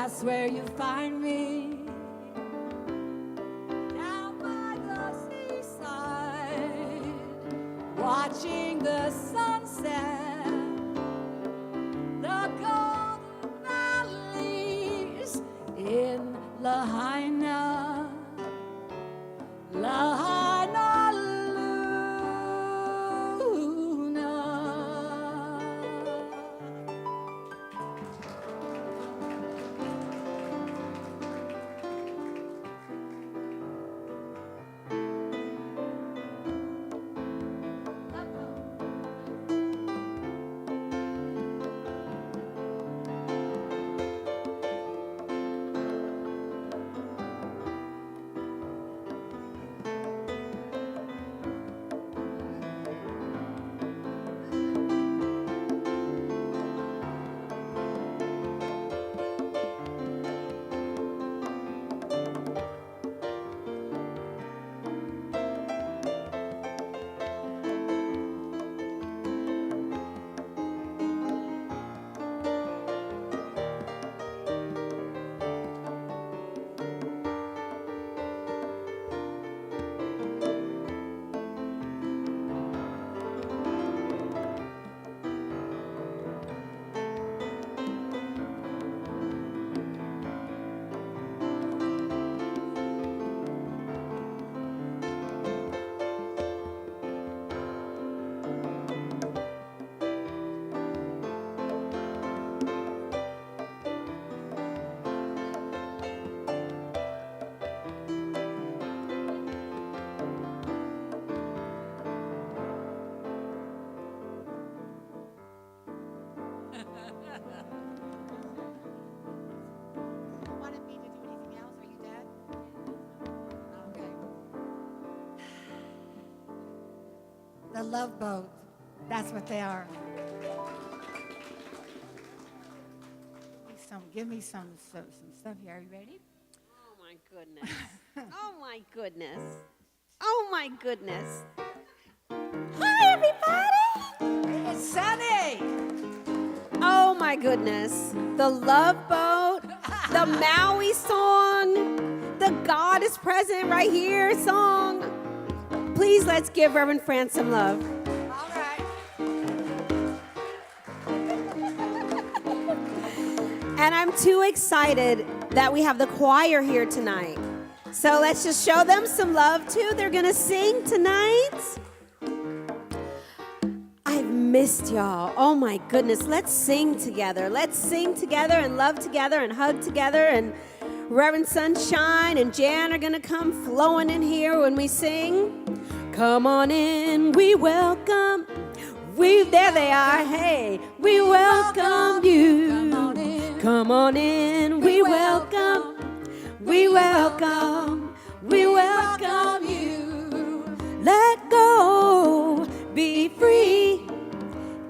that's where you find me. Down by the seaside, watching the sunset, the golden valleys in Lahaina, Lahaina Luna. Wanted me to do anything else? Are you dead? Okay. The Love Boat. That's what they are. Give me some stuff here. Are you ready? Oh my goodness. Oh my goodness. Oh my goodness. Hi everybody. It's Sunny. Oh my goodness. The Love Boat, the Maui song, the God is Present Right Here song. Please let's give Reverend Fran some love. All right. And I'm too excited that we have the choir here tonight. So let's just show them some love too. They're gonna sing tonight. I've missed y'all. Oh my goodness. Let's sing together. Let's sing together and love together and hug together. And Reverend Sunshine and Jan are gonna come flowing in here when we sing. Come on in, we welcome. There they are. Hey, we welcome you. Come on in, we welcome. We welcome. We welcome you. Let go, be free.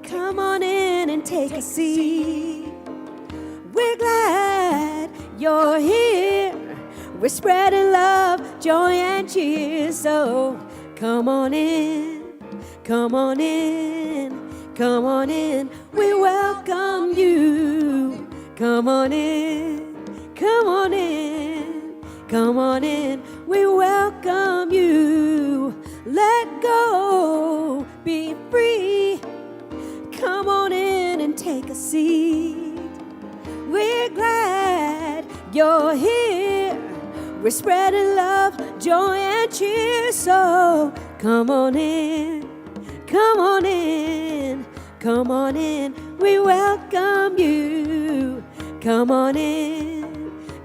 Come on in and take a seat. We're glad you're here. We're spreading love, joy, and cheer. So come on in, come on in, come on in. We welcome you. Come on in, come on in, come on in. We welcome you. Let go, be free. Come on in and take a seat. We're glad you're here. We're spreading love, joy, and cheer. So come on in, come on in, come on in. We welcome you. Come on in,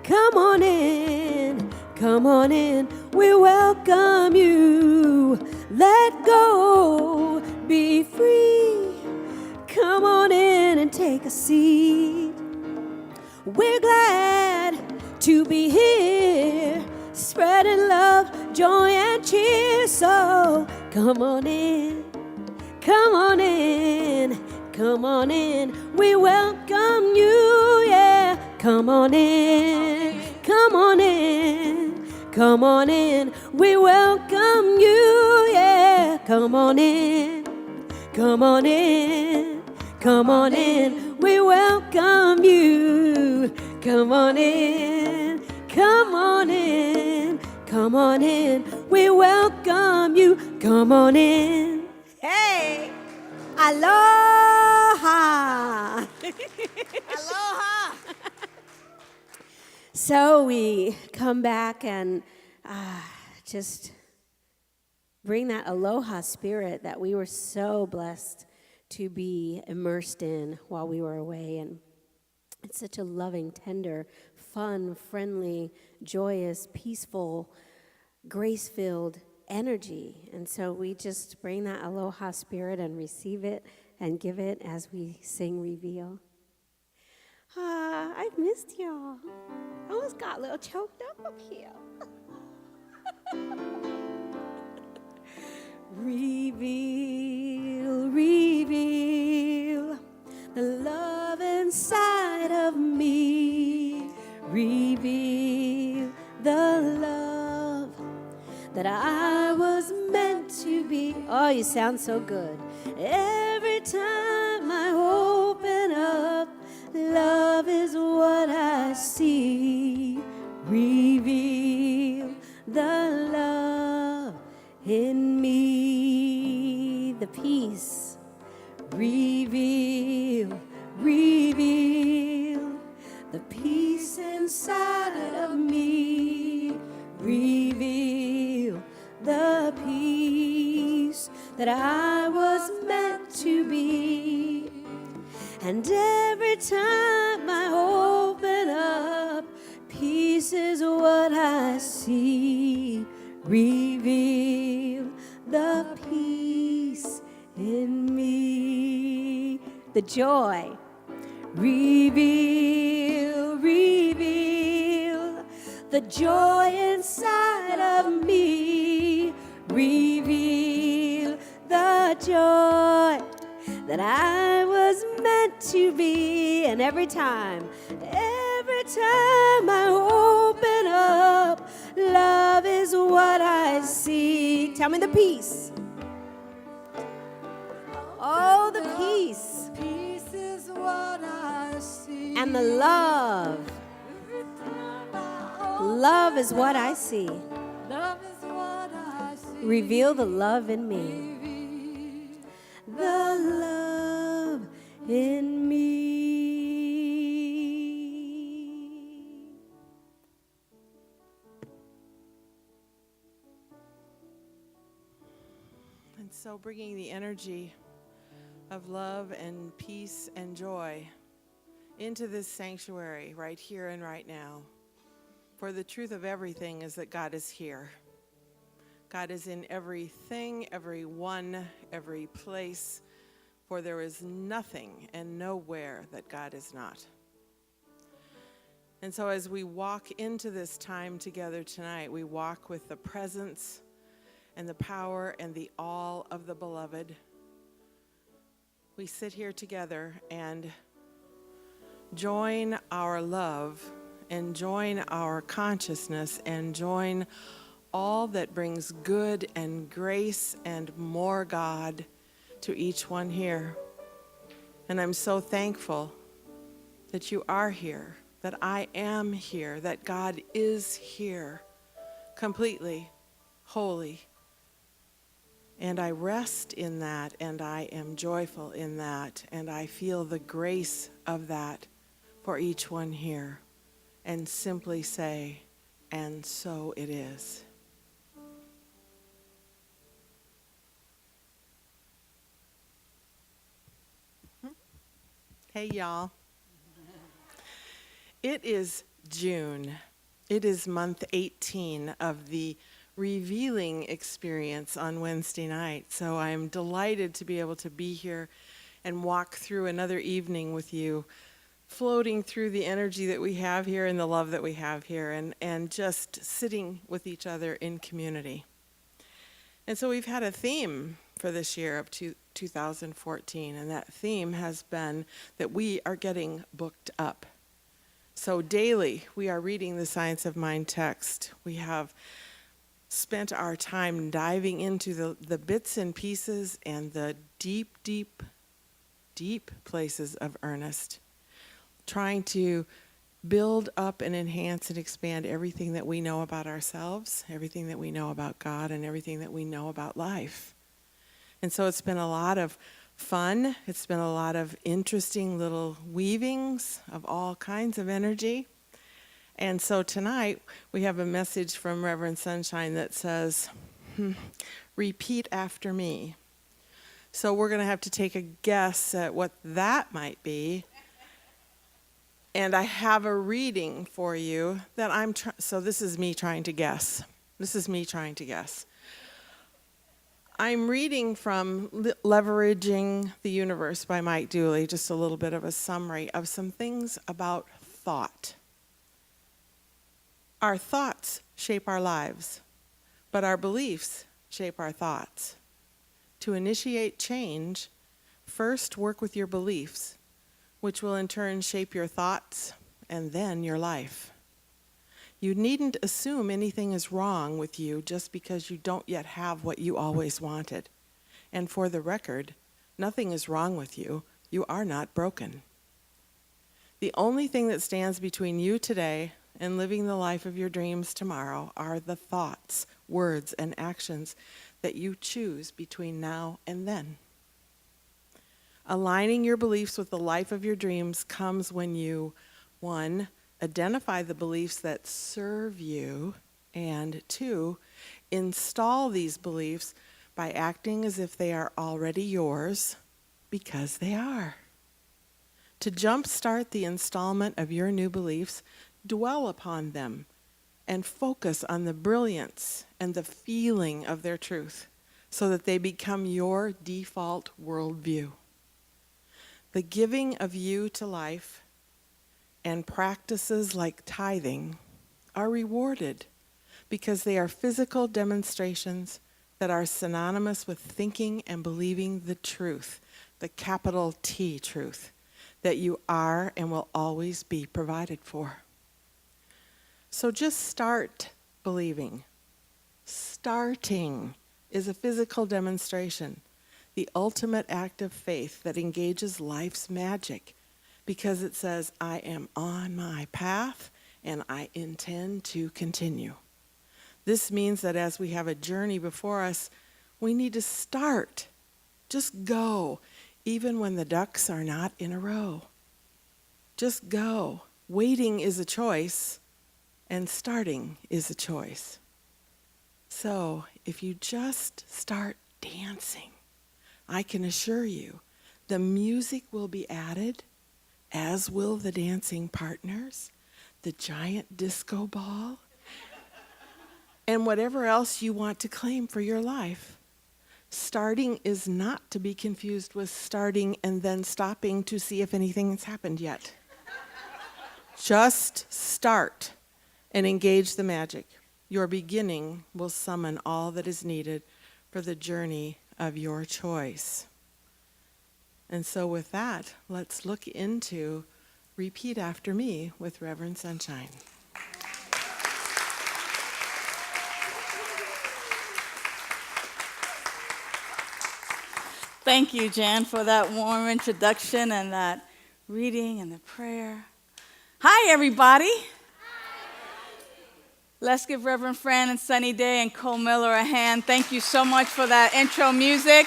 come on in, come on in. We welcome you. Let go, be free. Come on in and take a seat. We're glad to be here, spreading love, joy, and cheer. So come on in, come on in, come on in. We welcome you, yeah. Come on in, come on in, come on in. We welcome you, yeah. Come on in, come on in, come on in. We welcome you. Come on in, come on in, come on in. We welcome you. Come on in. Hey, aloha. Aloha. So we come back and just bring that aloha spirit that we were so blessed to be immersed in while we were away. And it's such a loving, tender, fun, friendly, joyous, peaceful, grace-filled energy. And so we just bring that aloha spirit and receive it and give it as we sing Reveal. I've missed y'all. I almost got a little choked up here. Reveal, reveal the love inside of me. Reveal the love that I was meant to be. Oh, you sound so good. Every time I open up, love is what I see. Reveal the love in me, the peace. Reveal, reveal the peace inside of me. Reveal the peace that I was meant to be. And every time I open up, peace is what I see. Reveal the peace in me. The joy. Reveal, reveal the joy inside of me. Reveal the joy that I was meant to be. And every time I open up, love is what I see. Tell me the peace. Oh, the peace. Peace is what I see. And the love. Love is what I see. Love is what I see. Reveal the love in me. The love in me. And so bringing the energy of love and peace and joy into this sanctuary right here and right now. For the truth of everything is that God is here. God is in everything, everyone, every place, for there is nothing and nowhere that God is not. And so as we walk into this time together tonight, we walk with the presence and the power and the all of the beloved. We sit here together and join our love and join our consciousness and join all that brings good and grace and more God to each one here. And I'm so thankful that you are here, that I am here, that God is here completely, wholly. And I rest in that, and I am joyful in that, and I feel the grace of that for each one here. And simply say, and so it is. Hey, y'all. It is June. It is month 18 of the revealing experience on Wednesday night. So I'm delighted to be able to be here and walk through another evening with you, floating through the energy that we have here and the love that we have here, and just sitting with each other in community. And so we've had a theme for this year of 2014, and that theme has been that we are getting booked up. So daily, we are reading the Science of Mind text. We have spent our time diving into the bits and pieces and the deep, deep, deep places of earnest, trying to build up and enhance and expand everything that we know about ourselves, everything that we know about God, and everything that we know about life. And so it's been a lot of fun. It's been a lot of interesting little weavings of all kinds of energy. And so tonight we have a message from Reverend Sunshine that says, repeat after me. So we're going to have to take a guess at what that might be. And I have a reading for you that so this is me trying to guess. I'm reading from Leveraging the Universe by Mike Dooley, just a little bit of a summary of some things about thought. Our thoughts shape our lives, but our beliefs shape our thoughts. To initiate change, first work with your beliefs, which will in turn shape your thoughts and then your life. You needn't assume anything is wrong with you just because you don't yet have what you always wanted. And for the record, nothing is wrong with you. You are not broken. The only thing that stands between you today and living the life of your dreams tomorrow are the thoughts, words, and actions that you choose between now and then. Aligning your beliefs with the life of your dreams comes when you, 1, identify the beliefs that serve you, and 2, install these beliefs by acting as if they are already yours, because they are. To jumpstart the installment of your new beliefs, dwell upon them and focus on the brilliance and the feeling of their truth so that they become your default worldview. The giving of you to life and practices like tithing are rewarded because they are physical demonstrations that are synonymous with thinking and believing the truth, the capital T truth, that you are and will always be provided for. So just start believing. Starting is a physical demonstration, the ultimate act of faith that engages life's magic, because it says, I am on my path and I intend to continue. This means that as we have a journey before us, we need to start. Just go, even when the ducks are not in a row. Just go. Waiting is a choice, and starting is a choice. So if you just start dancing, I can assure you the music will be added, as will the dancing partners, the giant disco ball, and whatever else you want to claim for your life. Starting is not to be confused with starting and then stopping to see if anything has happened yet. Just start and engage the magic. Your beginning will summon all that is needed for the journey of your choice. And so with that, let's look into Repeat After Me with Reverend Sunshine. Thank you, Jan, for that warm introduction and that reading and the prayer. Hi, everybody. Let's give Reverend Fran and Sunny Daye and Cole Miller a hand. Thank you so much for that intro music.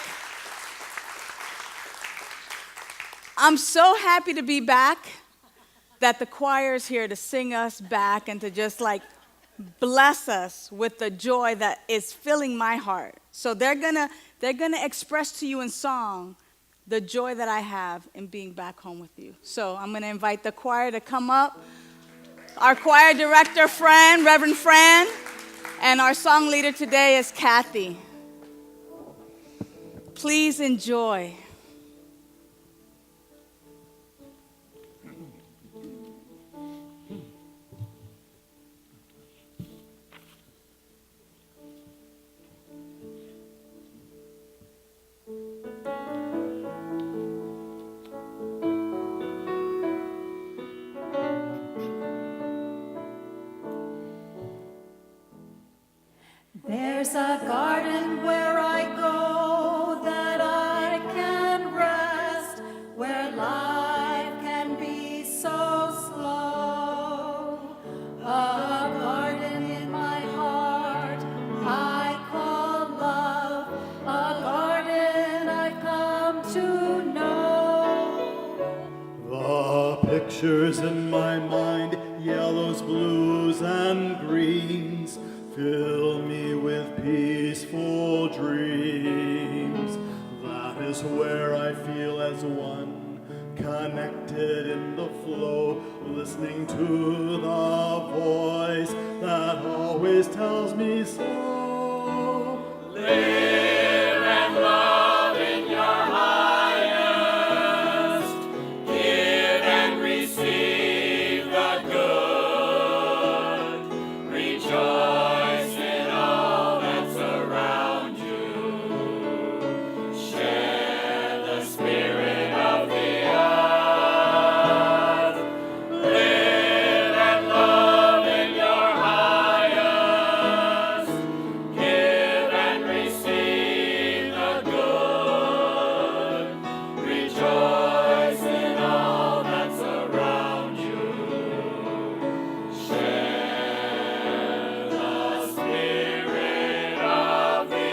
I'm so happy to be back, that the choir is here to sing us back and to just bless us with the joy that is filling my heart. So they're gonna express to you in song the joy that I have in being back home with you. So I'm gonna invite the choir to come up. Our choir director, Reverend Fran, and our song leader today is Kathy. Please enjoy. There's a garden where I go that I can rest, where life can be so slow. pictures in my mind, yellows, blues, and greens, fill me with peaceful dreams. That is where I feel as one, connected in the flow, listening to the voice that always tells me so. Live and love in your highest, give and receive the good, rejoice in all that's around you, share the spirit of the earth, live and love in your highest, give and receive the good, rejoice in all that's around you, share the spirit of the earth.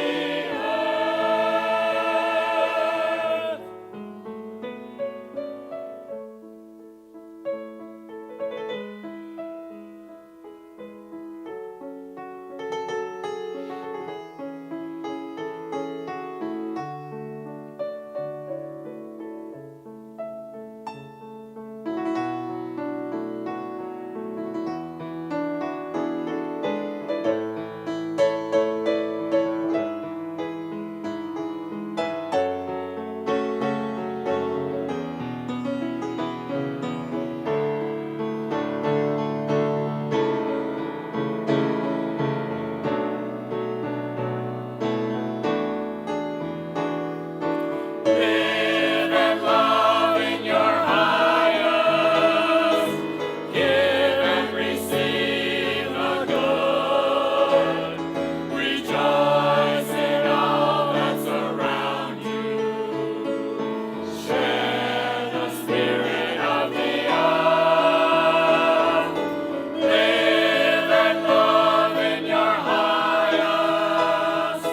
Live and love in your highest, give and receive the good, rejoice in all that's around you, share the spirit of the earth, live and love in your highest,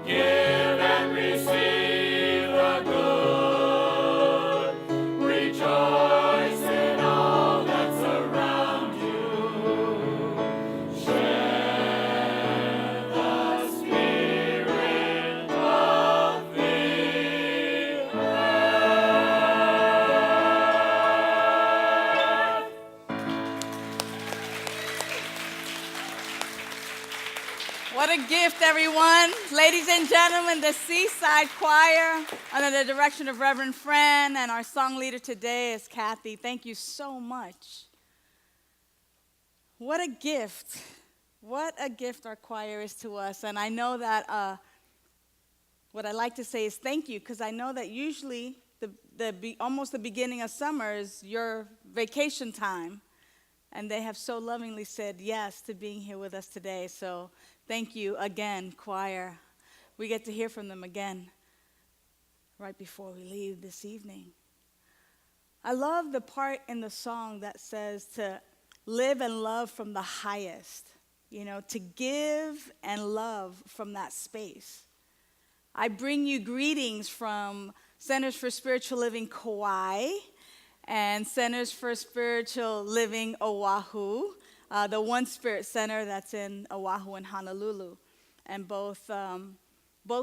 give and receive the good, rejoice in all that's around you, share the spirit of the earth. What a gift, everyone. Ladies and gentlemen, the Seaside Choir, under the direction of Reverend Fran, and our song leader today is Kathy. Thank you so much. What a gift. What a gift our choir is to us. And I know that what I like to say is thank you, because I know that usually almost the beginning of summer is your vacation time. And they have so lovingly said yes to being here with us today. So thank you again, choir. We get to hear from them again right before we leave this evening. I love the part in the song that says to live and love from the highest, to give and love from that space. I bring you greetings from Centers for Spiritual Living Kauai and Centers for Spiritual Living Oahu, the One Spirit Center that's in Oahu and Honolulu. And both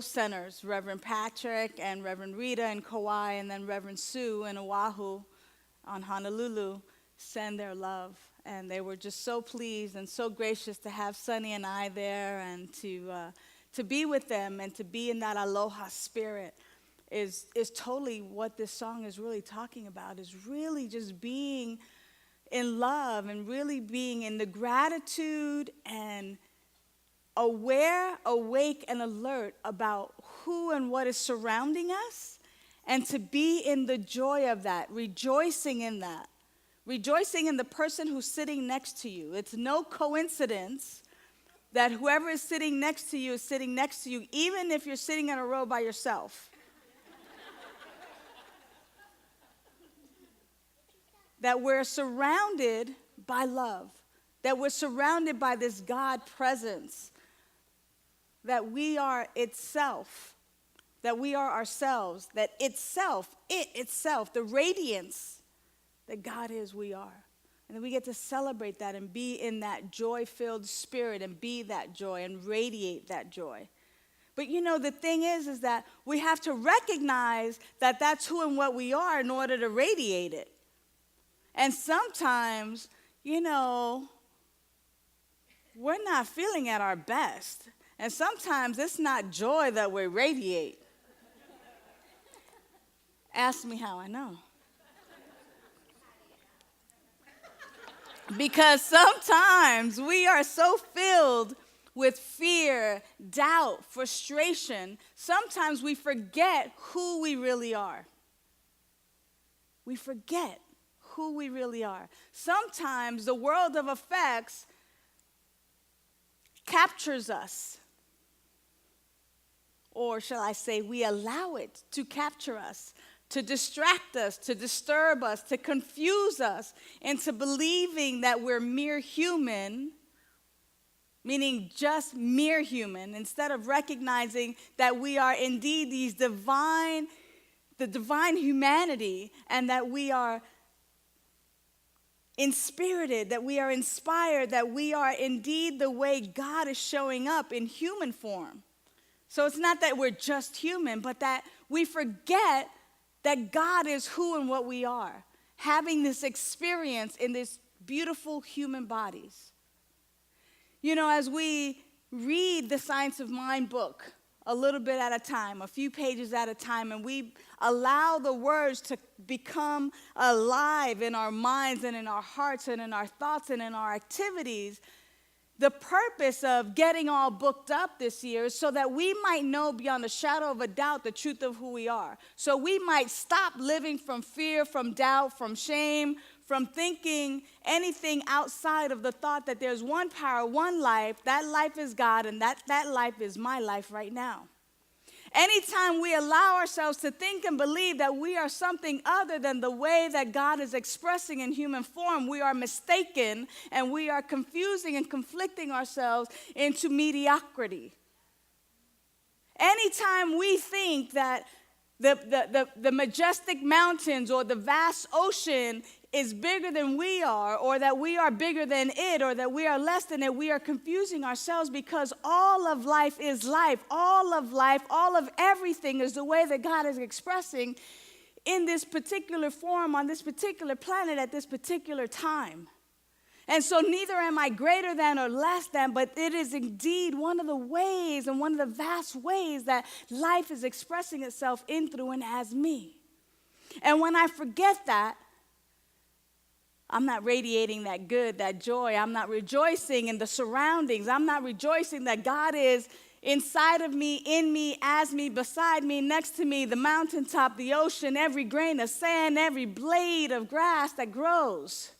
centers, Reverend Patrick and Reverend Rita in Kauai, and then Reverend Sue in Oahu on Honolulu, send their love. And they were just so pleased and so gracious to have Sonny and I there, and to be with them and to be in that aloha spirit is totally what this song is really talking about, is really just being in love and really being in the gratitude and aware, awake, and alert about who and what is surrounding us, and to be in the joy of that, rejoicing in that, rejoicing in the person who's sitting next to you. It's no coincidence that whoever is sitting next to you is sitting next to you, even if you're sitting in a row by yourself. That we're surrounded by love, that we're surrounded by this God presence, that we are itself, that we are ourselves, that it itself, the radiance that God is, we are. And then we get to celebrate that and be in that joy-filled spirit and be that joy and radiate that joy. But the thing is that we have to recognize that that's who and what we are in order to radiate it. And sometimes, we're not feeling at our best. And sometimes it's not joy that we radiate. Ask me how I know. Because sometimes we are so filled with fear, doubt, frustration, sometimes we forget who we really are. We forget who we really are. Sometimes the world of effects captures us. Or shall I say, we allow it to capture us, to distract us, to disturb us, to confuse us into believing that we're mere human, meaning just mere human, instead of recognizing that we are indeed the divine humanity, and that we are inspirited, that we are inspired, that we are indeed the way God is showing up in human form. So it's not that we're just human, but that we forget that God is who and what we are, having this experience in these beautiful human bodies. As we read the Science of Mind book a little bit at a time, a few pages at a time, and we allow the words to become alive in our minds and in our hearts and in our thoughts and in our activities, the purpose of getting all booked up this year is so that we might know beyond a shadow of a doubt the truth of who we are. So we might stop living from fear, from doubt, from shame, from thinking anything outside of the thought that there's one power, one life. That life is God, and that life is my life right now. Anytime we allow ourselves to think and believe that we are something other than the way that God is expressing in human form, we are mistaken, and we are confusing and conflicting ourselves into mediocrity. Anytime we think that the majestic mountains or the vast ocean is bigger than we are, or that we are bigger than it, or that we are less than it, we are confusing ourselves, because all of life is life. All of life, all of everything is the way that God is expressing in this particular form, on this particular planet, at this particular time. And so neither am I greater than or less than, but it is indeed one of the ways and one of the vast ways that life is expressing itself in, through, and as me. And when I forget that, I'm not radiating that good, that joy. I'm not rejoicing in the surroundings. I'm not rejoicing that God is inside of me, in me, as me, beside me, next to me, the mountaintop, the ocean, every grain of sand, every blade of grass that grows.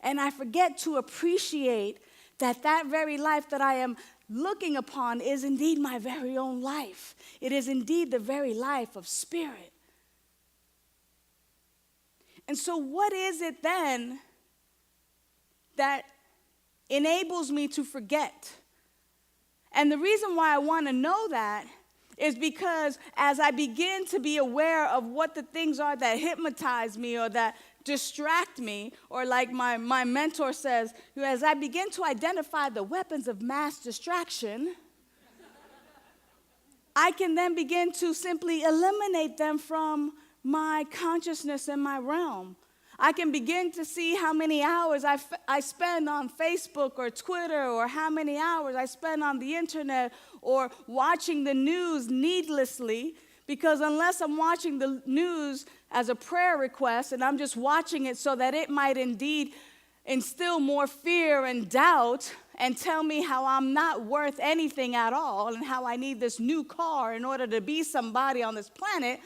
And I forget to appreciate that very life that I am looking upon is indeed my very own life. It is indeed the very life of spirit. And so what is it then that enables me to forget? And the reason why I want to know that is because as I begin to be aware of what the things are that hypnotize me or that distract me, or like my mentor says, as I begin to identify the weapons of mass distraction, I can then begin to simply eliminate them from my consciousness and my realm. I can begin to see how many hours I spend on Facebook or Twitter, or how many hours I spend on the internet or watching the news needlessly, because unless I'm watching the news as a prayer request and I'm just watching it so that it might indeed instill more fear and doubt and tell me how I'm not worth anything at all and how I need this new car in order to be somebody on this planet,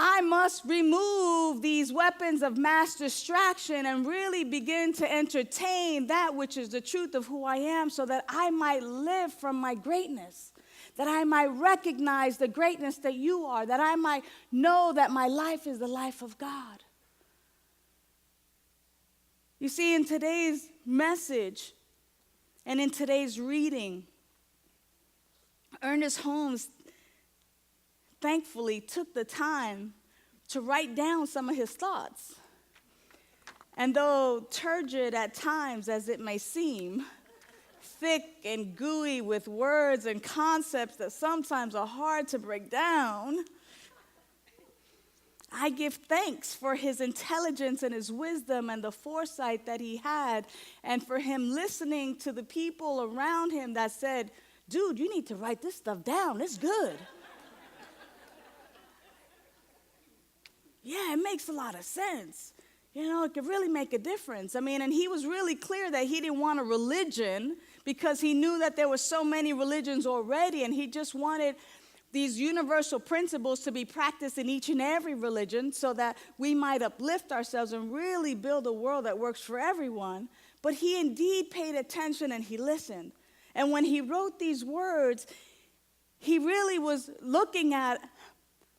I must remove these weapons of mass distraction and really begin to entertain that which is the truth of who I am, so that I might live from my greatness, that I might recognize the greatness that you are, that I might know that my life is the life of God. You see, in today's message and in today's reading, Ernest Holmes thankfully took the time to write down some of his thoughts. And though turgid at times as it may seem, thick and gooey with words and concepts that sometimes are hard to break down, I give thanks for his intelligence and his wisdom and the foresight that he had, and for him listening to the people around him that said, dude, you need to write this stuff down. It's good. Yeah, it makes a lot of sense. You know, it could really make a difference. I mean, and he was really clear that he didn't want a religion because he knew that there were so many religions already, and he just wanted these universal principles to be practiced in each and every religion so that we might uplift ourselves and really build a world that works for everyone. But he indeed paid attention and he listened. And when he wrote these words, he really was looking at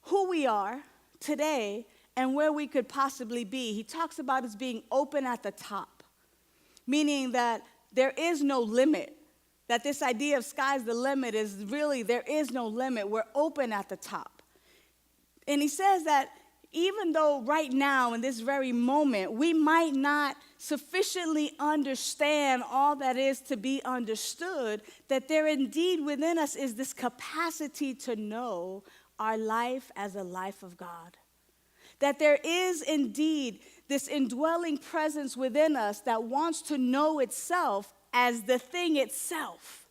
who we are today and where we could possibly be. He talks about us being open at the top, meaning that there is no limit. That this idea of sky's the limit is really, there is no limit. We're open at the top. And he says that even though right now, in this very moment, we might not sufficiently understand all that is to be understood, that there indeed within us is this capacity to know our life as a life of God. That there is indeed this indwelling presence within us that wants to know itself as the thing itself.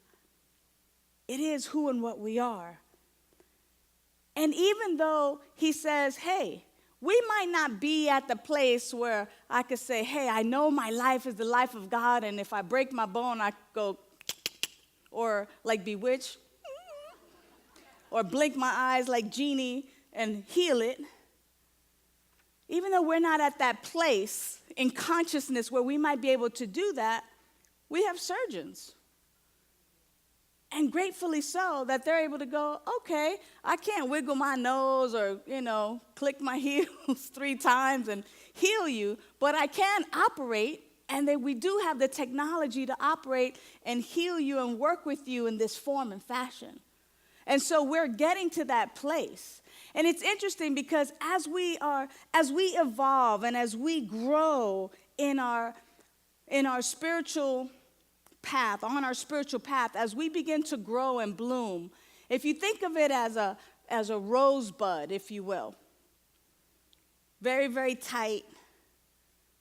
It is who and what we are. And even though he says, hey, we might not be at the place where I could say, hey, I know my life is the life of God, and if I break my bone, I go, or like Bewitched, or blink my eyes like Genie and heal it. Even though we're not at that place in consciousness where we might be able to do that, we have surgeons. And gratefully so that they're able to go, okay, I can't wiggle my nose or, click my heels 3 times and heal you, but I can operate, and then we do have the technology to operate and heal you and work with you in this form and fashion. And so we're getting to that place. And it's interesting because as we evolve and as we grow in our spiritual path, on our spiritual path, as we begin to grow and bloom, if you think of it as a rosebud, if you will, very, very tight,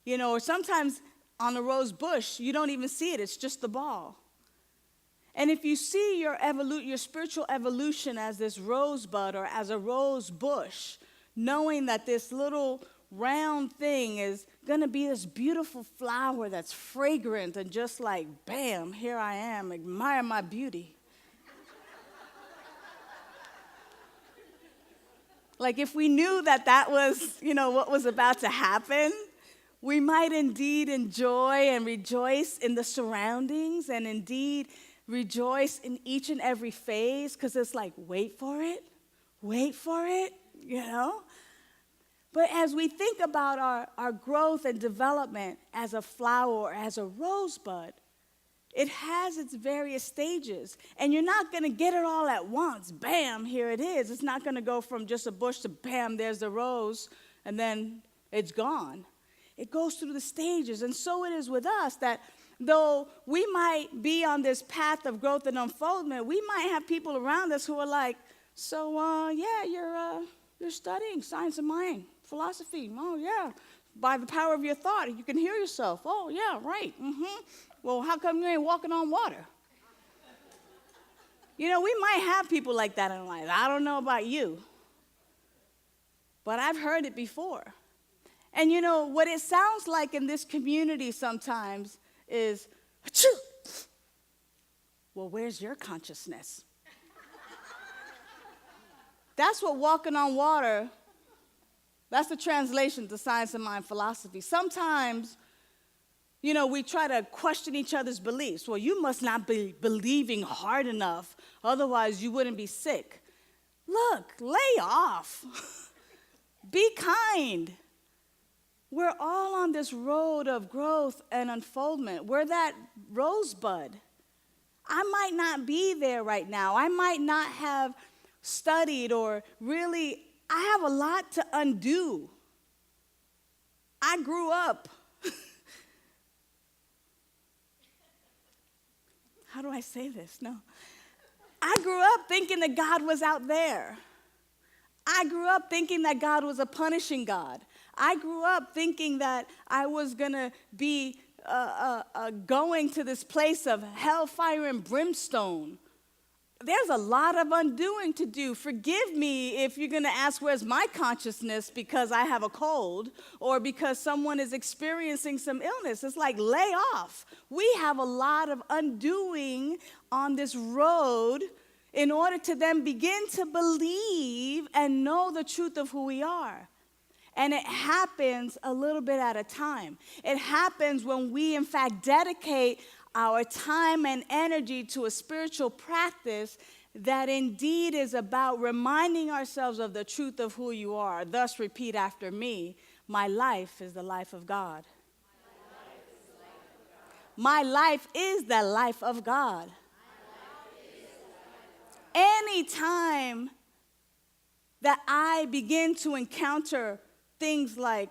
or sometimes on a rose bush, you don't even see it, it's just the ball. And if you see your spiritual evolution as this rosebud or as a rose bush, knowing that this little round thing is going to be this beautiful flower that's fragrant and just like, bam, here I am, admire my beauty. Like if we knew that was, what was about to happen, we might indeed enjoy and rejoice in the surroundings and indeed rejoice in each and every phase, because it's like, wait for it, But as we think about our growth and development as a flower or as a rosebud, it has its various stages. And you're not going to get it all at once. Bam, here it is. It's not going to go from just a bush to bam, there's the rose, and then it's gone. It goes through the stages. And so it is with us that though we might be on this path of growth and unfoldment, we might have people around us who are like, so, you're studying science of mind, philosophy. Oh, yeah. By the power of your thought, you can heal yourself. Oh, yeah, right. Mm-hmm. Well, how come you ain't walking on water? We might have people like that in life. I don't know about you, but I've heard it before. And what it sounds like in this community sometimes is, achoo! Well, where's your consciousness? That's what walking on water, that's the translation to science of mind philosophy. Sometimes, we try to question each other's beliefs. Well, you must not be believing hard enough, otherwise you wouldn't be sick. Look, lay off. Be kind. We're all on this road of growth and unfoldment. We're that rosebud. I might not be there right now. I might not have studied or really, I have a lot to undo. I grew up How do I say this? No. I grew up thinking that God was out there. I grew up thinking that God was a punishing God. I grew up thinking that I was going to be going to this place of hellfire and brimstone. There's a lot of undoing to do. Forgive me if you're going to ask, where's my consciousness because I have a cold or because someone is experiencing some illness. It's like, lay off. We have a lot of undoing on this road in order to then begin to believe and know the truth of who we are. And it happens a little bit at a time. It happens when we, in fact, dedicate our time and energy to a spiritual practice that indeed is about reminding ourselves of the truth of who you are. Thus, repeat after me, my life is the life of God. My life is the life of God. Anytime that I begin to encounter things like,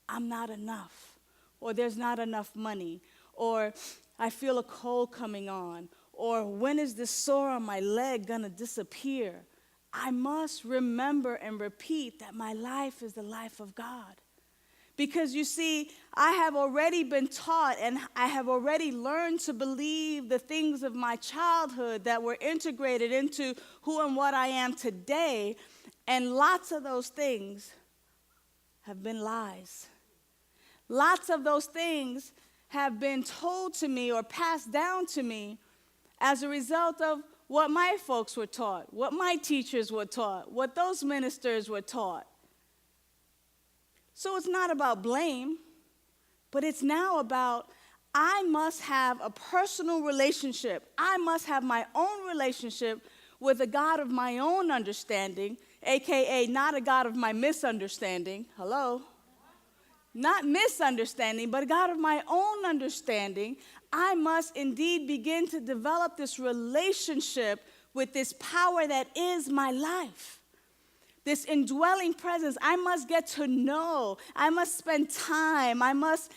I'm not enough, or there's not enough money, or I feel a cold coming on, or when is this sore on my leg going to disappear? I must remember and repeat that my life is the life of God. Because you see, I have already been taught and I have already learned to believe the things of my childhood that were integrated into who and what I am today. And lots of those things have been lies. Lots of those things have been told to me or passed down to me as a result of what my folks were taught, what my teachers were taught, what those ministers were taught. So it's not about blame, but it's now about I must have a personal relationship. I must have my own relationship with a God of my own understanding, a.k.a. not a God of my misunderstanding. Hello? Not misunderstanding, but a God of my own understanding. I must indeed begin to develop this relationship with this power that is my life. This indwelling presence, I must get to know. I must spend time. I must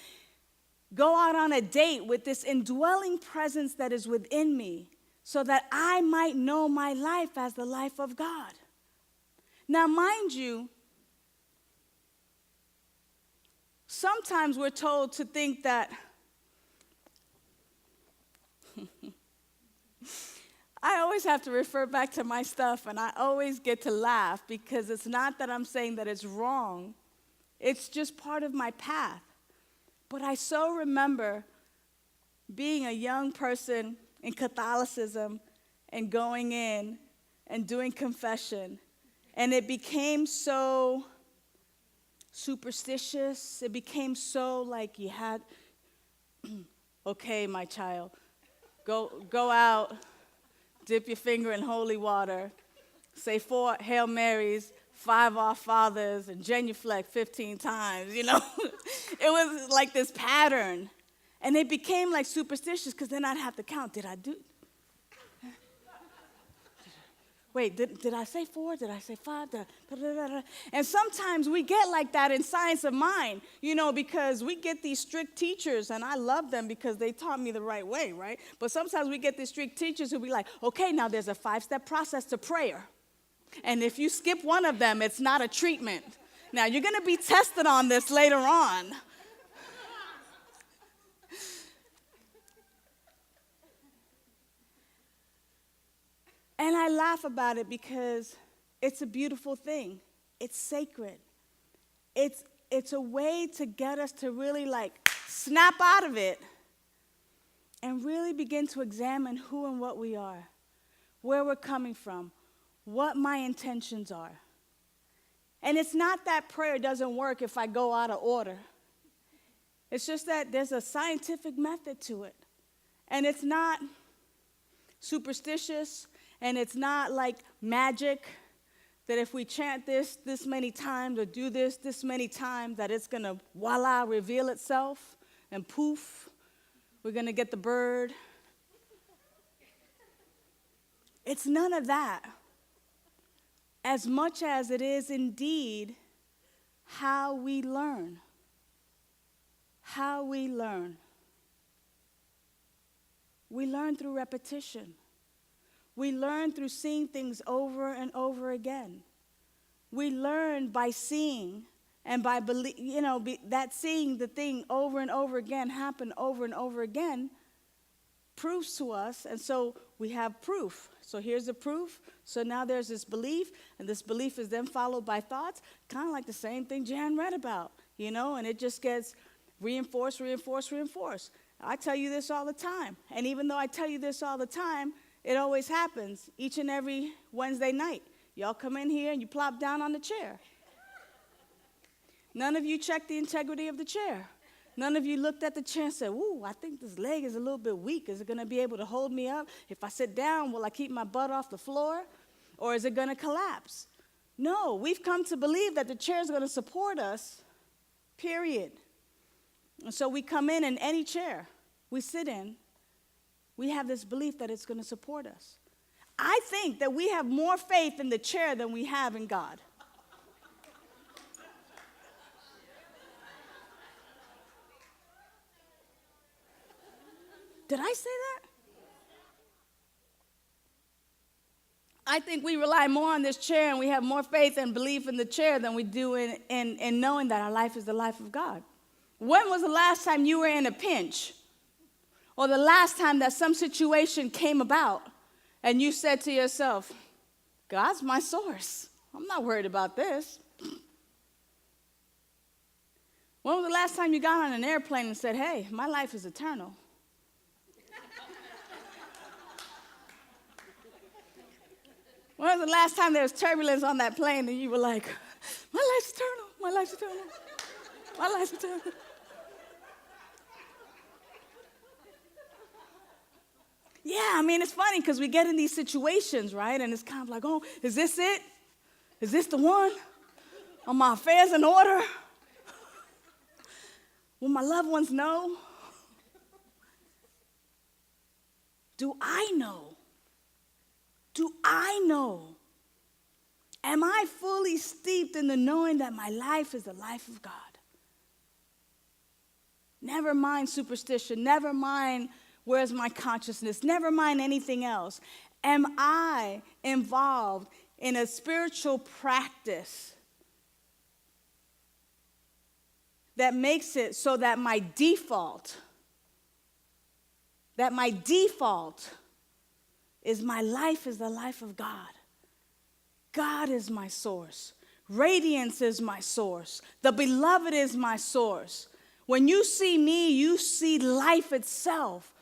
go out on a date with this indwelling presence that is within me so that I might know my life as the life of God. Now, mind you, sometimes we're told to think that I always have to refer back to my stuff, and I always get to laugh because it's not that I'm saying that it's wrong. It's just part of my path. But I so remember being a young person in Catholicism and going in and doing confession, and it became so superstitious. It became so like you had, okay, my child, go out, dip your finger in holy water, say 4 Hail Marys, 5 Our Fathers, and genuflect 15 times, you know. It was like this pattern. And it became like superstitious because then I'd have to count. Did I do? Wait, did I say 4? Did I say 5? And sometimes we get like that in science of mind, you know, because we get these strict teachers, and I love them because they taught me the right way, right? But sometimes we get these strict teachers who be like, okay, now there's a 5-step process to prayer. And if you skip one of them, it's not a treatment. Now, you're going to be tested on this later on. And I laugh about it because it's a beautiful thing. It's sacred. It's a way to get us to really like snap out of it and really begin to examine who and what we are, where we're coming from, what my intentions are. And it's not that prayer doesn't work if I go out of order. It's just that there's a scientific method to it. And it's not superstitious. And it's not like magic that if we chant this many times or do this many times that it's going to, voila, reveal itself and poof, we're going to get the bird. It's none of that. As much as it is indeed how we learn, how we learn. We learn through repetition. We learn through seeing things over and over again. We learn by seeing and by that seeing the thing over and over again happen over and over again proves to us, and so we have proof. So here's the proof. So now there's this belief, and this belief is then followed by thoughts, kind of like the same thing Jan read about, and it just gets reinforced. I tell you this all the time, and even though I tell you this all the time, it always happens each and every Wednesday night. Y'all come in here and you plop down on the chair. None of you check the integrity of the chair. None of you looked at the chair and said, ooh, I think this leg is a little bit weak. Is it going to be able to hold me up? If I sit down, will I keep my butt off the floor? Or is it going to collapse? No, we've come to believe that the chair is going to support us, period. And so we come in any chair we sit in, we have this belief that it's going to support us. I think that we have more faith in the chair than we have in God. Did I say that? I think we rely more on this chair and we have more faith and belief in the chair than we do in knowing that our life is the life of God. When was the last time you were in a pinch? Or the last time that some situation came about and you said to yourself, God's my source. I'm not worried about this. When was the last time you got on an airplane and said, hey, my life is eternal? When was the last time there was turbulence on that plane and you were like, my life's eternal, my life's eternal, my life's eternal? Yeah, I mean, it's funny because we get in these situations, right? And it's kind of like, oh, is this it? Is this the one? Are my affairs in order? Will my loved ones know? Do I know? Do I know? Am I fully steeped in the knowing that my life is the life of God? Never mind superstition. Never mind where's my consciousness. Never mind anything else. Am I involved in a spiritual practice that makes it so that my default is my life is the life of God. God is my source. Radiance is my source. The beloved is my source. When you see me, you see life itself.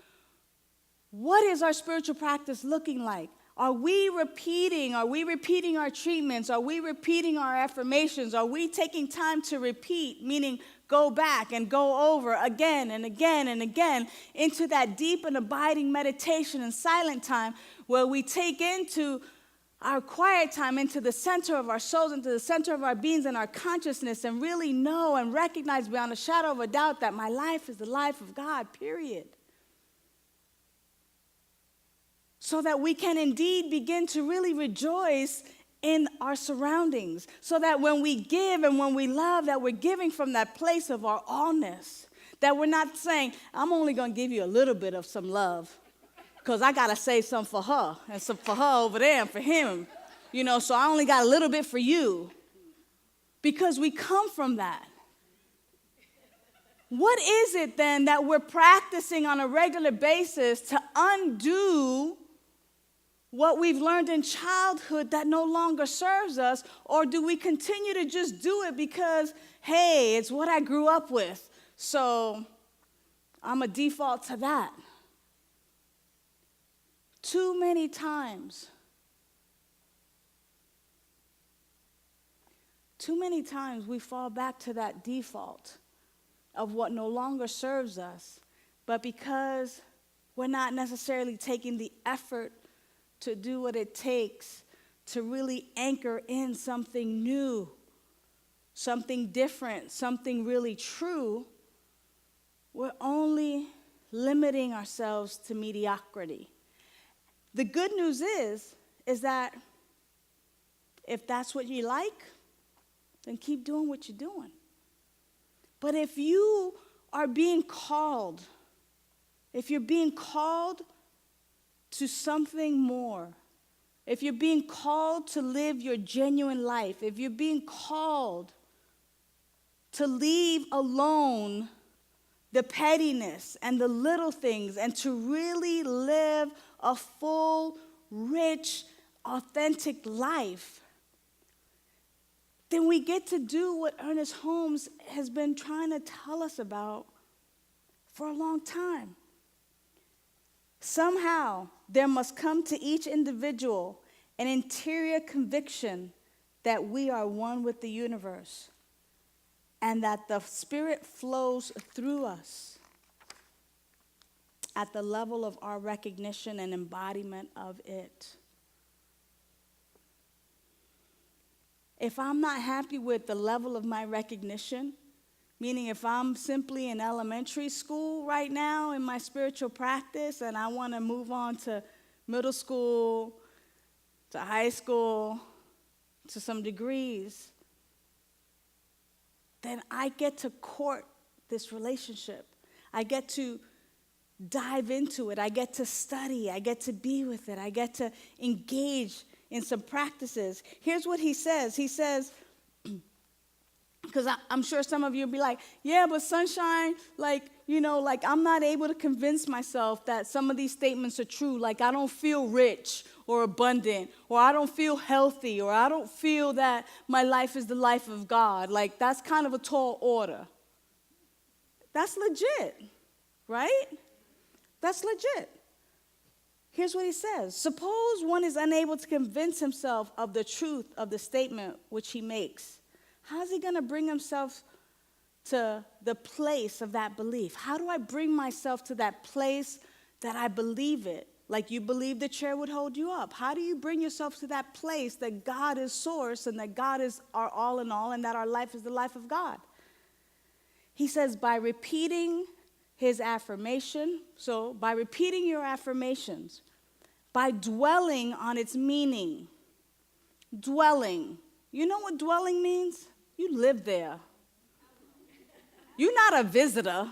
What is our spiritual practice looking like? Are we repeating our treatments? Are we repeating our affirmations? Are we taking time to repeat, meaning go back and go over again and again and again into that deep and abiding meditation and silent time where we take into our quiet time into the center of our souls, into the center of our beings and our consciousness, and really know and recognize beyond a shadow of a doubt that my life is the life of God, period. So that we can indeed begin to really rejoice in our surroundings. So that when we give and when we love, that we're giving from that place of our allness. That we're not saying, I'm only going to give you a little bit of some love because I got to save some for her and some for her over there and for him. So I only got a little bit for you. Because we come from that. What is it then that we're practicing on a regular basis to undo what we've learned in childhood that no longer serves us? Or do we continue to just do it because, hey, it's what I grew up with, so I'm a default to that? Too many times we fall back to that default of what no longer serves us, but because we're not necessarily taking the effort to do what it takes to really anchor in something new, something different, something really true, we're only limiting ourselves to mediocrity. The good news is that if that's what you like, then keep doing what you're doing. But if you are being called, if you're being called to something more, if you're being called to live your genuine life, if you're being called to leave alone the pettiness and the little things and to really live a full, rich, authentic life, then we get to do what Ernest Holmes has been trying to tell us about for a long time. Somehow, there must come to each individual an interior conviction that we are one with the universe and that the Spirit flows through us at the level of our recognition and embodiment of it. If I'm not happy with the level of my recognition, meaning if I'm simply in elementary school right now in my spiritual practice and I want to move on to middle school, to high school, to some degrees, then I get to court this relationship. I get to dive into it. I get to study. I get to be with it. I get to engage in some practices. Here's what he says. He says, because I'm sure some of you will be like, yeah, but Sunshine, I'm not able to convince myself that some of these statements are true. Like, I don't feel rich or abundant, or I don't feel healthy, or I don't feel that my life is the life of God. Like, that's kind of a tall order. That's legit, right? That's legit. Here's what he says. Suppose one is unable to convince himself of the truth of the statement which he makes. How's he going to bring himself to the place of that belief? How do I bring myself to that place that I believe it? Like you believe the chair would hold you up. How do you bring yourself to that place that God is source and that God is our all in all and that our life is the life of God? He says by repeating his affirmation. So by repeating your affirmations, by dwelling on its meaning. Dwelling. You know what dwelling means? You live there. You're not a visitor.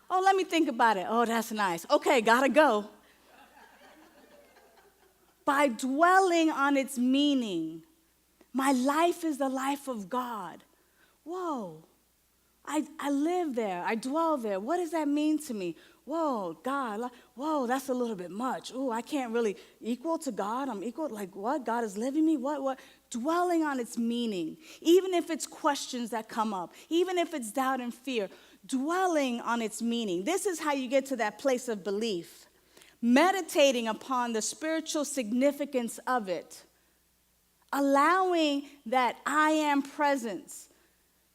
Oh, let me think about it. Oh, that's nice. Okay, gotta go. By dwelling on its meaning. My life is the life of God. Whoa. I live there. I dwell there. What does that mean to me? Whoa, God. Whoa, that's a little bit much. Oh, I can't really equal to God. I'm equal. Like what? God is living me? What? Dwelling on its meaning. Even if it's questions that come up. Even if it's doubt and fear. Dwelling on its meaning. This is how you get to that place of belief. Meditating upon the spiritual significance of it. Allowing that I am presence.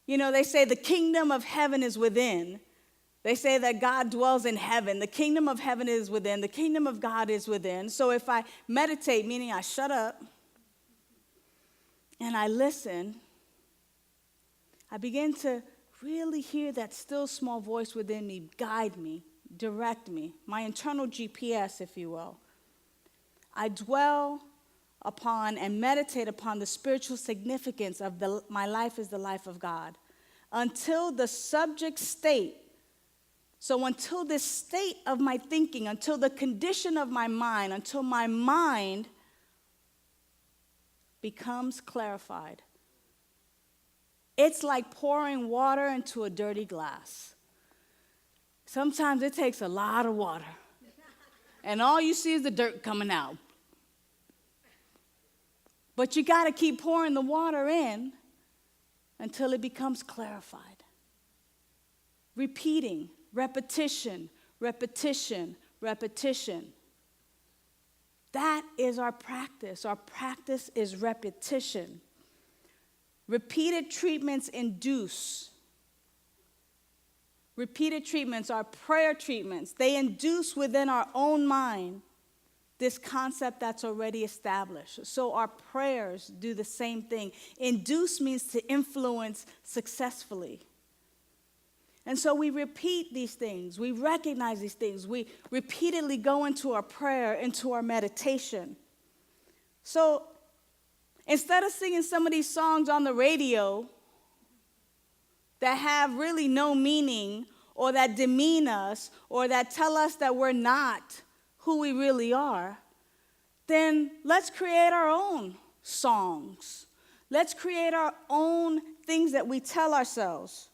You know, they say the kingdom of heaven is within. They say that God dwells in heaven. The kingdom of heaven is within. The kingdom of God is within. So if I meditate, meaning I shut up and I listen, I begin to really hear that still small voice within me guide me, direct me, my internal GPS, if you will. I dwell upon and meditate upon the spiritual significance of my life is the life of God until the subject state. So until this state of my thinking, until the condition of my mind, until my mind becomes clarified. It's like pouring water into a dirty glass. Sometimes it takes a lot of water. And all you see is the dirt coming out. But you got to keep pouring the water in until it becomes clarified. Repeating, repetition, repetition, repetition. That is our practice. Our practice is repetition. Repeated treatments induce. Repeated treatments are prayer treatments. They induce within our own mind this concept that's already established. So our prayers do the same thing. Induce means to influence successfully. And so we repeat these things. We recognize these things. We repeatedly go into our prayer, into our meditation. So instead of singing some of these songs on the radio that have really no meaning, or that demean us or that tell us that we're not who we really are, then let's create our own songs. Let's create our own things that we tell ourselves.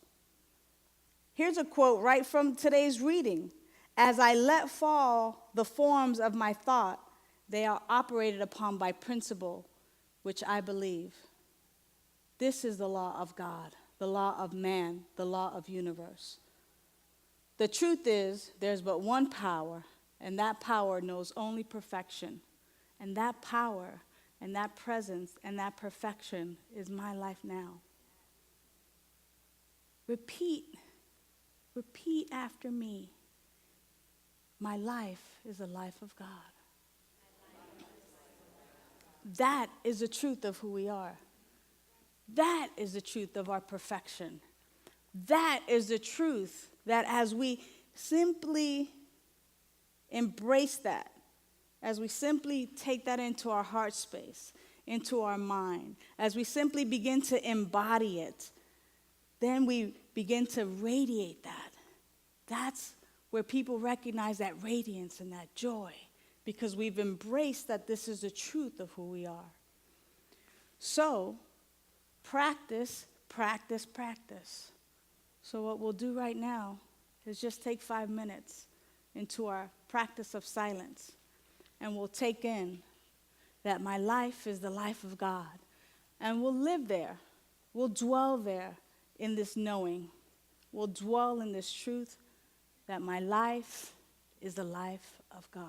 Here's a quote right from today's reading. As I let fall the forms of my thought, they are operated upon by principle, which I believe. This is the law of God, the law of man, the law of universe. The truth is, there's but one power, and that power knows only perfection. And that power and that presence and that perfection is my life now. Repeat after me. My life is the life of God. That is the truth of who we are. That is the truth of our perfection. That is the truth that as we simply embrace that, as we simply take that into our heart space, into our mind, as we simply begin to embody it, then we begin to radiate that. That's where people recognize that radiance and that joy, because we've embraced that this is the truth of who we are. So, practice, practice, practice. So what we'll do right now is just take 5 minutes into our practice of silence, and we'll take in that my life is the life of God. And we'll live there. We'll dwell there in this knowing. We'll dwell in this truth that my life is the life of God.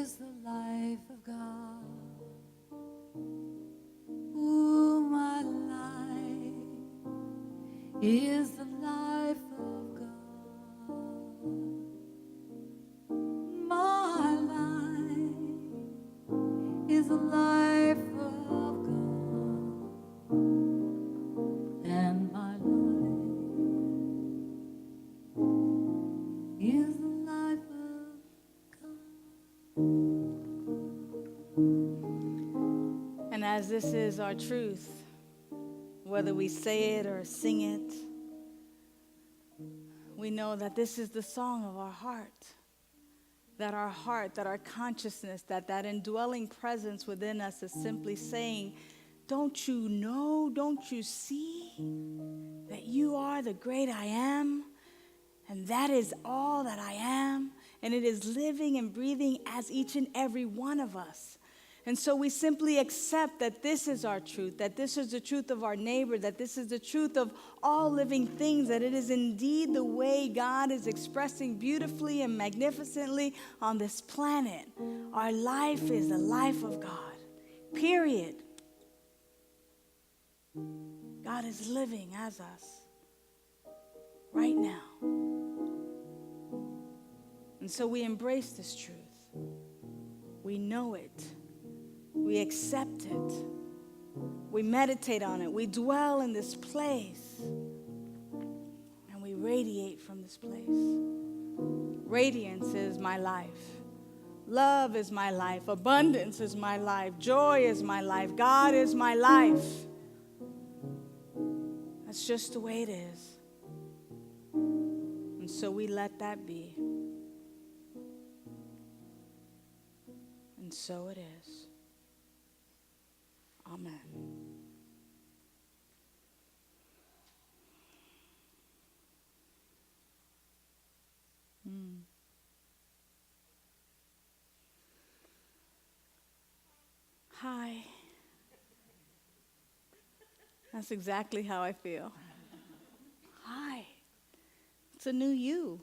is the life of God. Ooh, my life is the life of God. My life is the life of God. And my life is the life of God. And as this is our truth, whether we say it or sing it, we know that this is the song of our heart. That our consciousness, that indwelling presence within us is simply saying, don't you know, don't you see that you are the great I am? And that is all that I am. And it is living and breathing as each and every one of us. And so we simply accept that this is our truth, that this is the truth of our neighbor, that this is the truth of all living things, that it is indeed the way God is expressing beautifully and magnificently on this planet. Our life is the life of God, period. God is living as us right now. And so we embrace this truth. We know it. We accept it. We meditate on it. We dwell in this place. And we radiate from this place. Radiance is my life. Love is my life. Abundance is my life. Joy is my life. God is my life. That's just the way it is. And so we let that be. And so it is. Amen. Hi. That's exactly how I feel. Hi. It's a new you.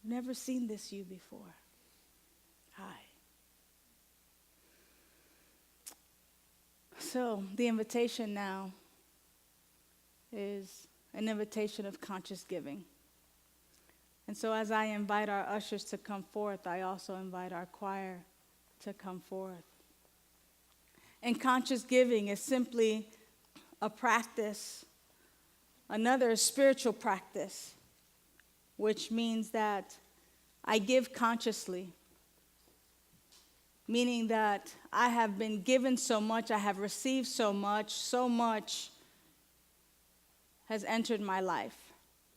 Never seen this you before. Hi. So the invitation now is an invitation of conscious giving. And so as I invite our ushers to come forth, I also invite our choir to come forth. And conscious giving is simply a practice, another spiritual practice, which means that I give consciously. Meaning that I have been given so much, I have received so much has entered my life.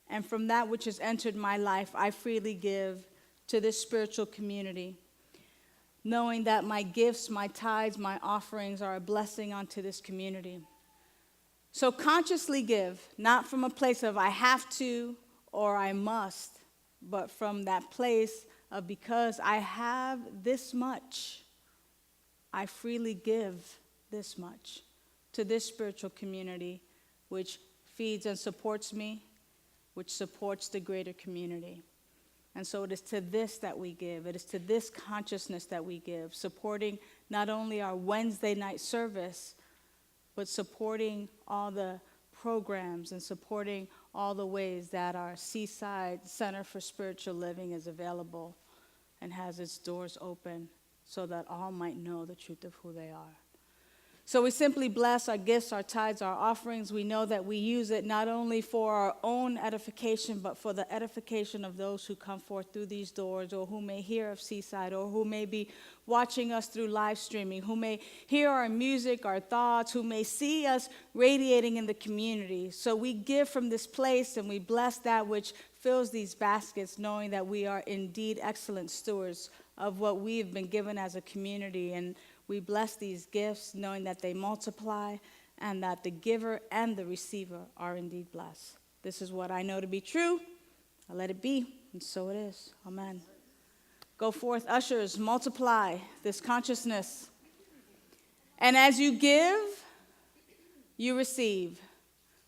And from that which has entered my life, I freely give to this spiritual community, knowing that my gifts, my tithes, my offerings are a blessing unto this community. So consciously give, not from a place of I have to or I must, but from that place of because I have this much, I freely give this much to this spiritual community, which feeds and supports me, which supports the greater community. And so it is to this that we give. It is to this consciousness that we give, supporting not only our Wednesday night service, but supporting all the programs and supporting all the ways that our Seaside Center for Spiritual Living is available and has its doors open so that all might know the truth of who they are. So we simply bless our gifts, our tithes, our offerings. We know that we use it not only for our own edification, but for the edification of those who come forth through these doors, or who may hear of Seaside, or who may be watching us through live streaming, who may hear our music, our thoughts, who may see us radiating in the community. So we give from this place, and we bless that which fills these baskets, knowing that we are indeed excellent stewards of what we have been given as a community. And we bless these gifts, knowing that they multiply and that the giver and the receiver are indeed blessed. This is what I know to be true. I let it be, and so it is. Amen. Go forth, ushers, multiply this consciousness. And as you give, you receive.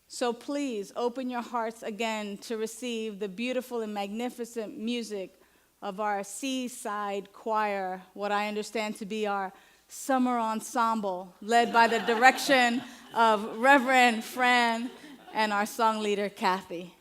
So please open your hearts again to receive the beautiful and magnificent music of our Seaside choir, what I understand to be our summer ensemble, led by the direction of Reverend Fran and our song leader, Kathy.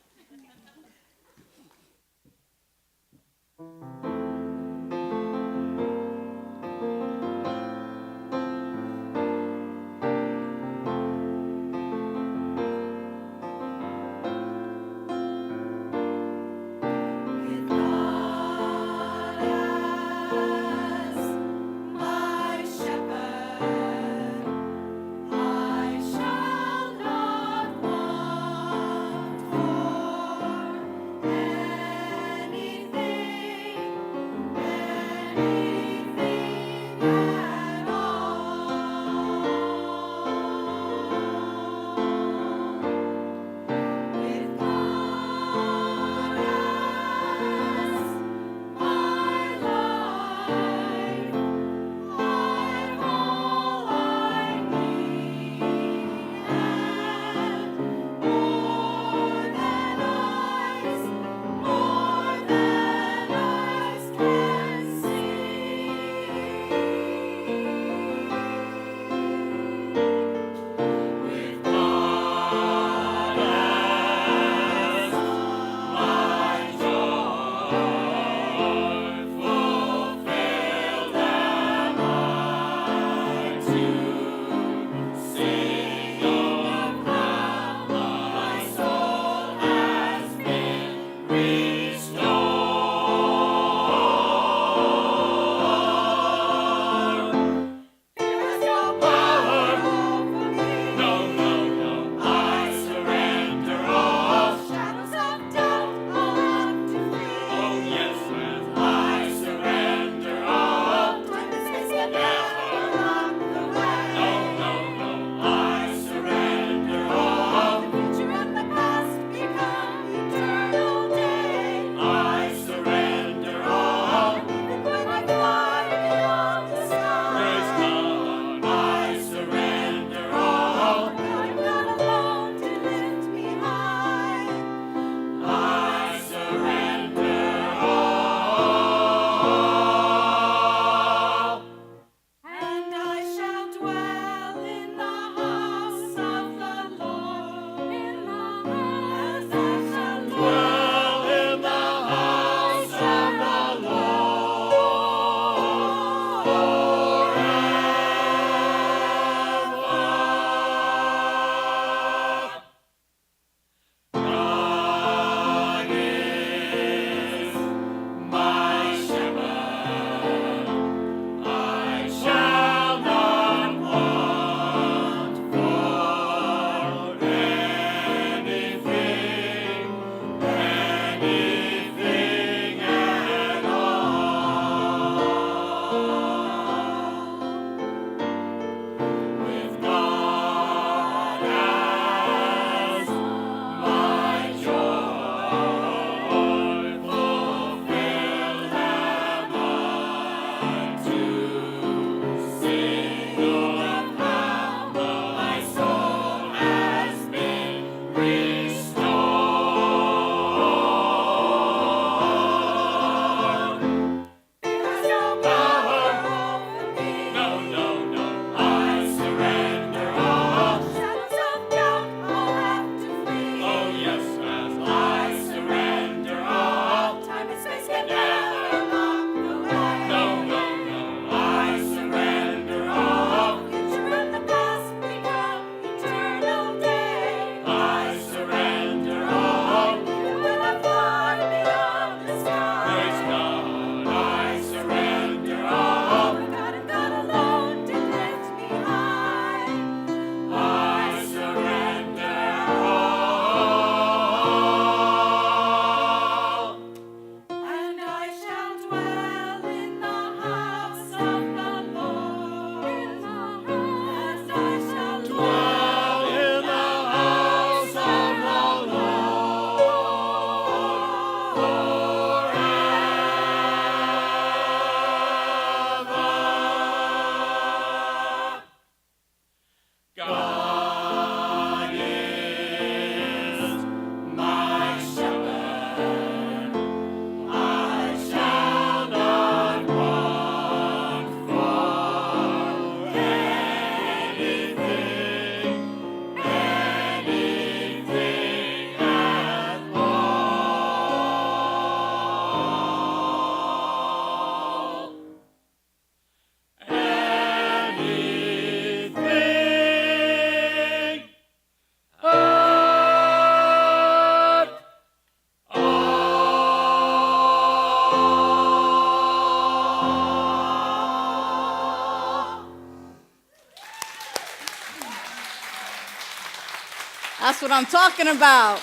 That's what I'm talking about.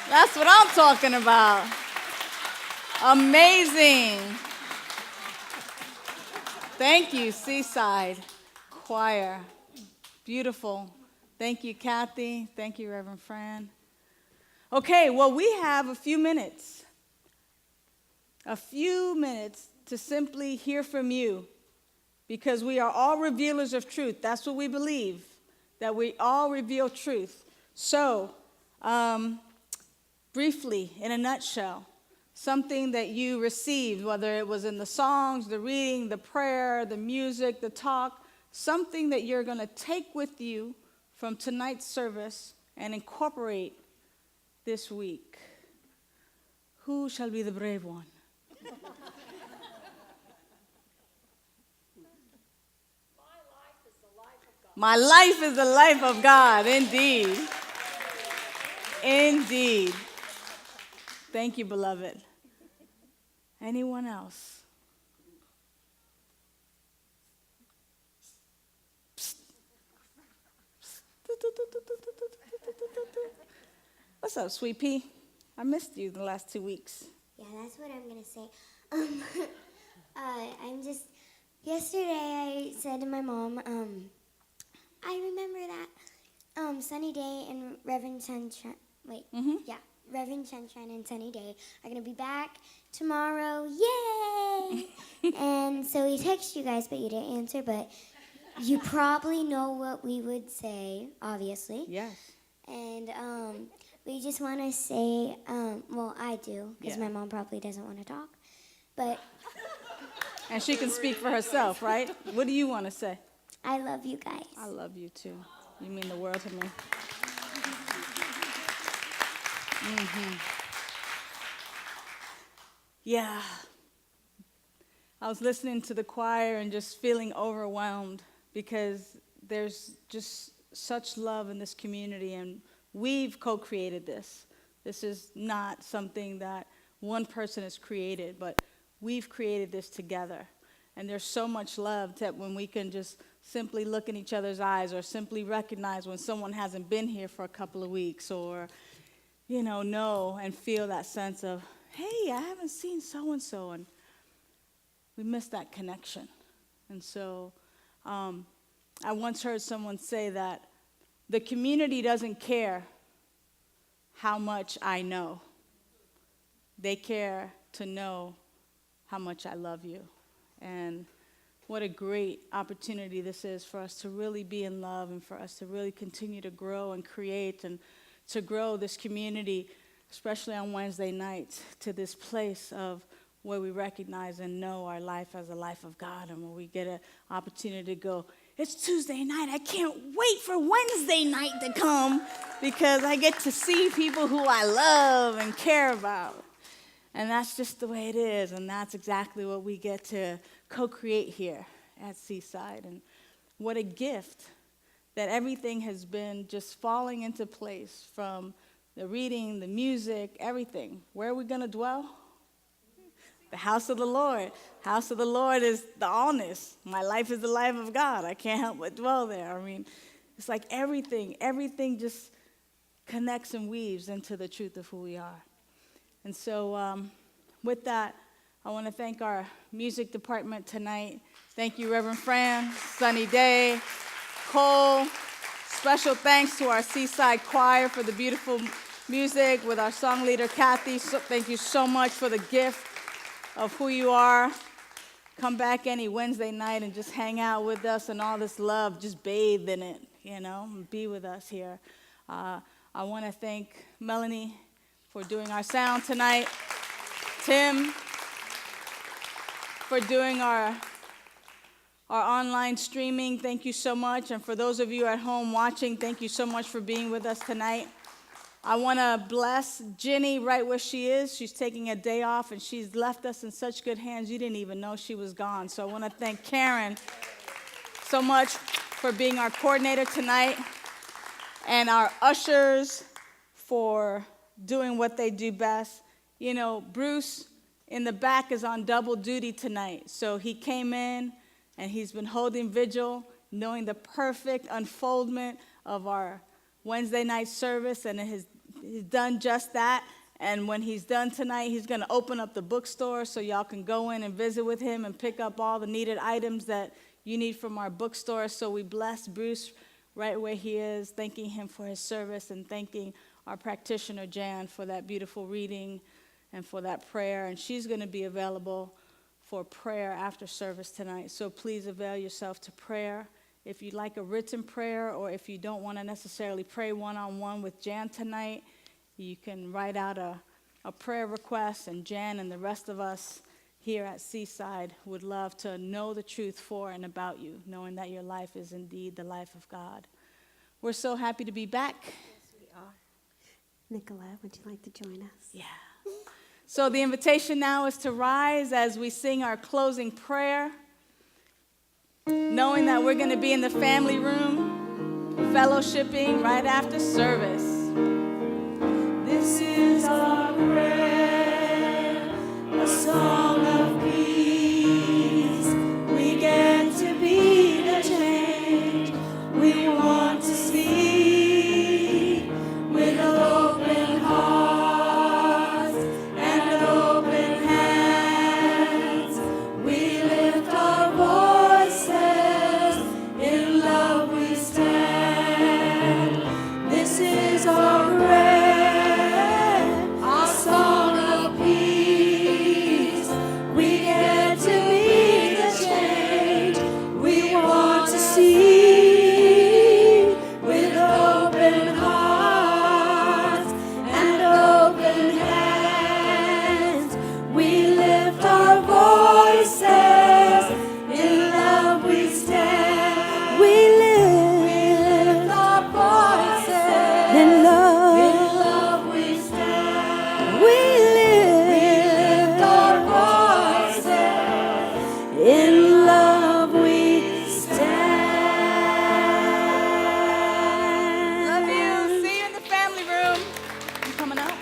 That's what I'm talking about. Amazing. Thank you, Seaside Choir. Beautiful. Thank you, Kathy. Thank you, Reverend Fran. Okay, well, we have a few minutes to simply hear from you, because we are all revealers of truth. That's what we believe, that we all reveal truth. So, briefly, in a nutshell, something that you received, whether it was in the songs, the reading, the prayer, the music, the talk, something that you're going to take with you from tonight's service and incorporate this week. Who shall be the brave one? My life is the life of God, indeed. Indeed. Thank you, beloved. Anyone else? What's up, sweet pea? I missed you the last 2 weeks. Yeah, that's what I'm going to say. Yesterday I said to my mom, I remember that Sunny Day and Reverend Sunshine, Reverend Sunshine and Sunny Day are going to be back tomorrow. Yay! And so we texted you guys, but you didn't answer, but you probably know what we would say, obviously. Yes. And we just want to say, well, I do, because my mom probably doesn't want to talk, but... And she can speak for herself, right? What do you want to say? I love you guys. I love you too. You mean the world to me. Yeah. I was listening to the choir and just feeling overwhelmed, because there's just such love in this community, and we've co-created this. This is not something that one person has created, but we've created this together. And there's so much love that when we can just simply look in each other's eyes, or simply recognize when someone hasn't been here for a couple of weeks, or, know and feel that sense of, hey, I haven't seen so-and-so, and we miss that connection. And so I once heard someone say that the community doesn't care how much I know. They care to know how much I love you. And what a great opportunity this is for us to really be in love, and for us to really continue to grow and create, and to grow this community, especially on Wednesday nights, to this place of where we recognize and know our life as a life of God, and where we get an opportunity to go, it's Tuesday night, I can't wait for Wednesday night to come, because I get to see people who I love and care about. And that's just the way it is, and that's exactly what we get to co-create here at Seaside. And what a gift that everything has been just falling into place, from the reading, the music, everything. Where are we going to dwell? The house of the Lord. House of the Lord is the allness. My life is the life of God. I can't help but dwell there. I mean, it's like everything just connects and weaves into the truth of who we are. And so with that, I want to thank our music department tonight. Thank you, Reverend Fran, Sunny Day, Cole. Special thanks to our Seaside Choir for the beautiful music with our song leader, Kathy. So thank you so much for the gift of who you are. Come back any Wednesday night and just hang out with us, and all this love, just bathe in it, and be with us here. I want to thank Melanie for doing our sound tonight. Tim for doing our online streaming. Thank you so much. And for those of you at home watching, thank you so much for being with us tonight. I want to bless Ginny right where she is. She's taking a day off, and she's left us in such good hands. You didn't even know she was gone. So I want to thank Karen so much for being our coordinator tonight, and our ushers for doing what they do best. Bruce in the back is on double duty tonight. So he came in, and he's been holding vigil, knowing the perfect unfoldment of our Wednesday night service, and he's done just that. And when he's done tonight, he's going to open up the bookstore so y'all can go in and visit with him and pick up all the needed items that you need from our bookstore. So we bless Bruce right where he is, thanking him for his service and thanking our practitioner, Jan, for that beautiful reading and for that prayer. And she's going to be available for prayer after service tonight. So please avail yourself to prayer. If you'd like a written prayer, or if you don't want to necessarily pray one-on-one with Jan tonight, you can write out a prayer request, and Jan and the rest of us here at Seaside would love to know the truth for and about you, knowing that your life is indeed the life of God. We're so happy to be back. Yes, we are. Nicola, would you like to join us? Yeah. So the invitation now is to rise as we sing our closing prayer, knowing that we're going to be in the family room, fellowshipping right after service. This is our prayer, a song of peace. We get to be the change we want to see, with open hearts and open hands. We lift our voices, in love we stand. This is our prayer, our song of peace. We get to be the change we want to see, with open hearts and open hands. We lift our voices, in love we stand. We lift our voices, in love we stand. We lift our voices, in love we stand. Love you. See you in the family room. You coming out?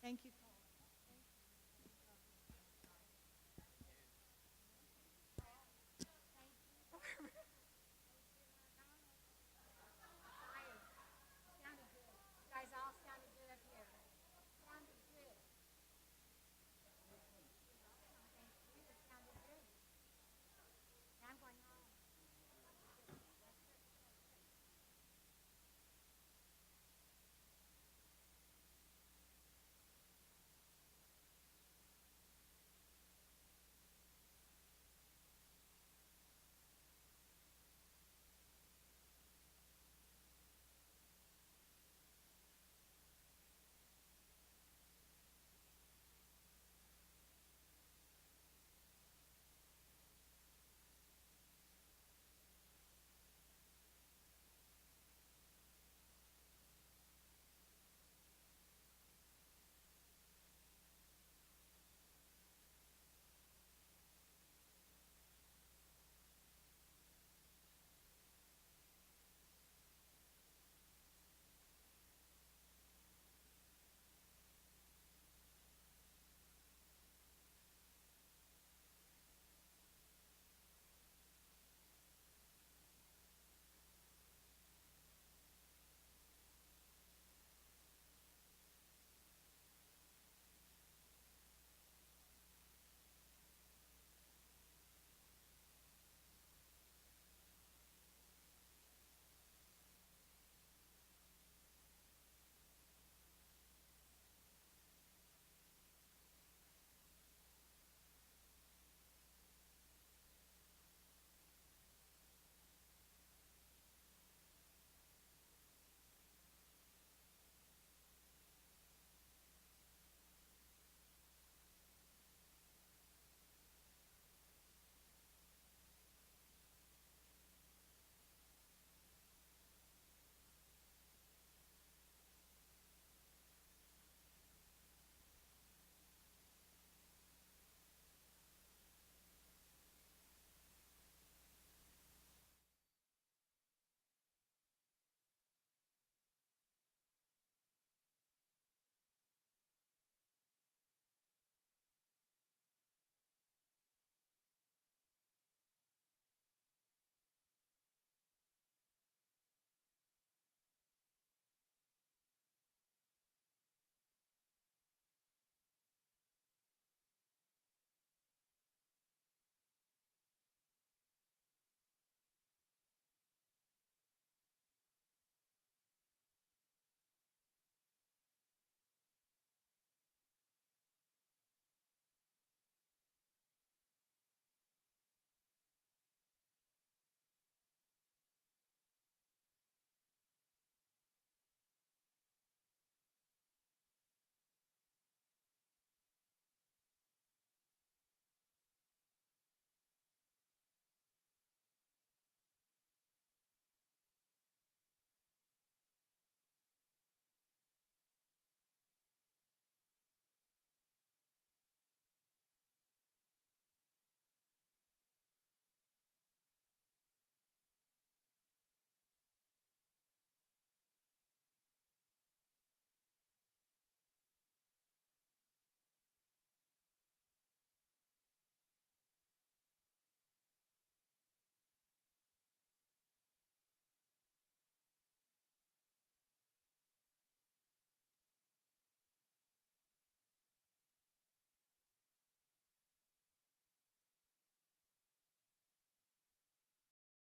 Thank you.